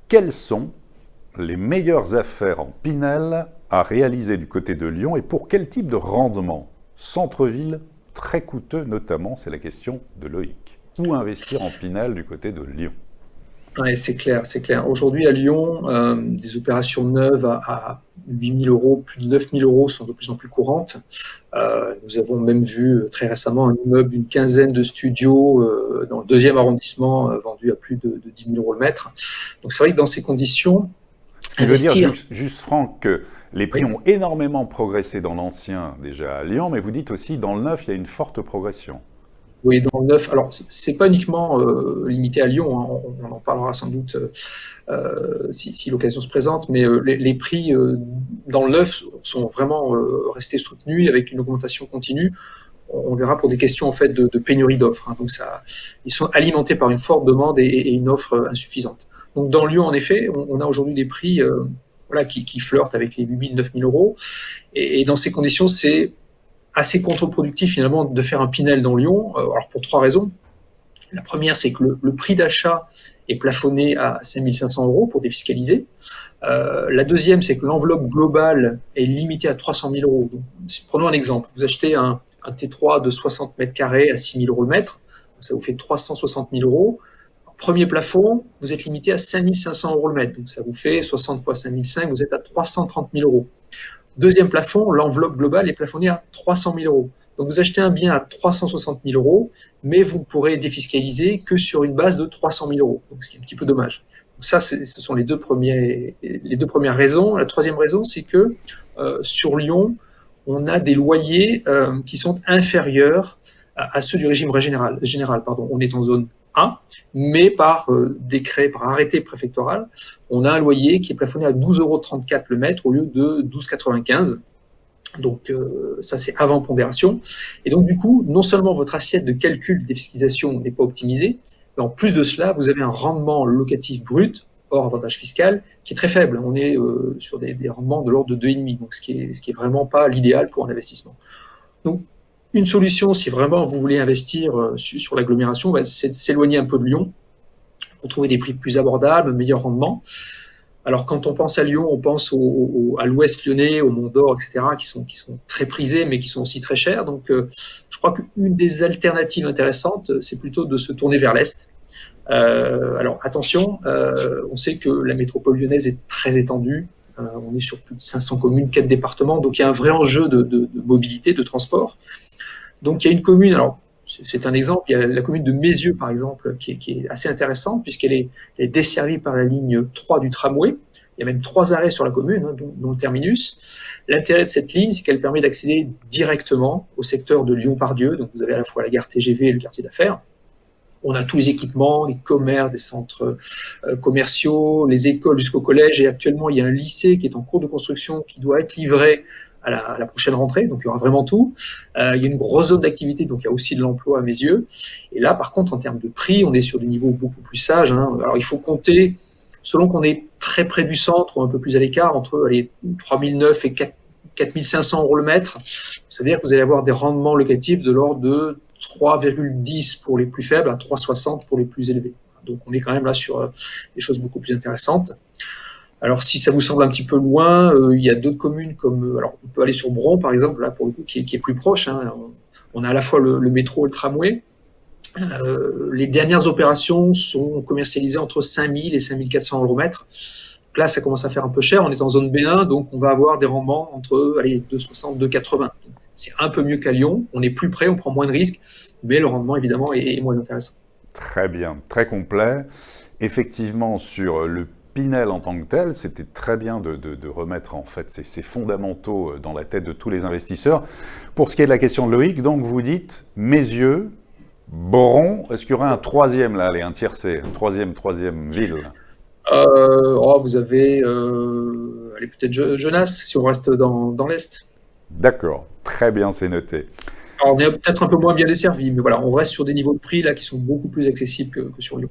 Quelles sont les meilleures affaires en Pinel à réaliser du côté de Lyon et pour quel type de rendement? Centre-ville, très coûteux notamment, c'est la question de Loïc. Où investir en Pinel du côté de Lyon? Ouais, c'est clair, c'est clair. Aujourd'hui à Lyon, des opérations neuves à 8 000 euros, plus de 9 000 euros sont de plus en plus courantes. Nous avons même vu très récemment un immeuble d'une quinzaine de studios dans le deuxième arrondissement vendu à plus de 10 000 euros le mètre. Donc c'est vrai que dans ces conditions, Ce qui veut dire, investir, juste Franck, que les prix oui, ont énormément progressé dans l'ancien déjà à Lyon, mais vous dites aussi dans le neuf, il y a une forte progression. oui, dans le neuf. Alors c'est pas uniquement limité à Lyon, hein, on en parlera sans doute si l'occasion se présente, mais les prix dans le neuf sont vraiment restés soutenus avec une augmentation continue. On verra pour des questions en fait de pénurie d'offres, hein. Donc ça, ils sont alimentés par une forte demande et une offre insuffisante. Donc dans Lyon, en effet, on a aujourd'hui des prix voilà, qui flirtent avec les 8 000, 9 000 euros. Et dans ces conditions, c'est assez contre-productif finalement de faire un Pinel dans Lyon. Alors pour trois raisons. La première, c'est que le prix d'achat est plafonné à 5 500 euros pour défiscaliser. La deuxième, c'est que l'enveloppe globale est limitée à 300 000 euros. Donc, prenons un exemple. Vous achetez un T3 de 60 mètres carrés à 6 000 euros le mètre. Ça vous fait 360 000 euros. Premier plafond, vous êtes limité à 5 500 euros le mètre. Donc ça vous fait 60 fois 5 500, vous êtes à 330 000 euros. Deuxième plafond, l'enveloppe globale est plafonnée à 300 000 euros. Donc vous achetez un bien à 360 000 euros, mais vous ne pourrez défiscaliser que sur une base de 300 000 euros, donc ce qui est un petit peu dommage. Donc ça, ce sont les deux premières raisons. La troisième raison, c'est que sur Lyon, on a des loyers qui sont inférieurs à ceux du régime général. Pardon. On est en zone A, mais par décret, par arrêté préfectoral, on a un loyer qui est plafonné à 12,34 € le mètre au lieu de 12,95 €. Donc ça, c'est avant pondération. Et donc du coup, non seulement votre assiette de calcul de défiscalisation n'est pas optimisée, mais en plus de cela, vous avez un rendement locatif brut, hors avantage fiscal, qui est très faible. On est sur des rendements de l'ordre de 2,5, donc ce qui est vraiment pas l'idéal pour un investissement. Donc une solution, si vraiment vous voulez investir sur l'agglomération, c'est de s'éloigner un peu de Lyon pour trouver des prix plus abordables, meilleur rendement. Alors quand on pense à Lyon, on pense à l'ouest lyonnais, au Mont d'Or, etc., qui sont très prisés, mais qui sont aussi très chers. Donc je crois qu'une des alternatives intéressantes, c'est plutôt de se tourner vers l'est. Alors attention, on sait que la métropole lyonnaise est très étendue. On est sur plus de 500 communes, 4 départements, donc il y a un vrai enjeu de mobilité, de transport. Donc il y a une commune, alors c'est un exemple, il y a la commune de Mézieux par exemple, qui est assez intéressante puisqu'elle est desservie par la ligne 3 du tramway. Il y a même 3 arrêts sur la commune, hein, dont le terminus. L'intérêt de cette ligne, c'est qu'elle permet d'accéder directement au secteur de Lyon-Part-Dieu. Donc vous avez à la fois la gare TGV et le quartier d'affaires. On a tous les équipements, les commerces, des centres commerciaux, les écoles jusqu'au collège. Et actuellement, il y a un lycée qui est en cours de construction qui doit être livré à la prochaine rentrée. Donc, il y aura vraiment tout. Il y a une grosse zone d'activité, donc il y a aussi de l'emploi à mes yeux. Et là, par contre, en termes de prix, on est sur des niveaux beaucoup plus sages, hein. Alors, il faut compter, selon qu'on est très près du centre ou un peu plus à l'écart, entre les 3 900 et 4 500 euros le mètre. Ça veut dire que vous allez avoir des rendements locatifs de l'ordre de 3,10 pour les plus faibles à 3,60 pour les plus élevés. Donc on est quand même là sur des choses beaucoup plus intéressantes. Alors si ça vous semble un petit peu loin, il y a d'autres communes comme, alors on peut aller sur Bron par exemple, là pour le coup qui est plus proche, hein. On a à la fois le métro et le tramway. Les dernières opérations sont commercialisées entre 5 000 et 5 400 euros mètre. Là, ça commence à faire un peu cher. On est en zone B1, donc on va avoir des rendements entre 2,60 et 2,80. C'est un peu mieux qu'à Lyon. On est plus près, on prend moins de risques, mais le rendement, évidemment, est moins intéressant. Très bien, très complet. Effectivement, sur le Pinel en tant que tel, c'était très bien de remettre en fait ces fondamentaux dans la tête de tous les investisseurs. Pour ce qui est de la question de Loïc, donc vous dites Mézieux, Boron, est-ce qu'il y aurait un troisième là, allez, un tiercé, une troisième ville? Vous avez peut-être Genasse, si on reste dans l'Est. D'accord, très bien, c'est noté. Alors, on est peut-être un peu moins bien desservi, mais voilà, on reste sur des niveaux de prix là qui sont beaucoup plus accessibles que sur Lyon.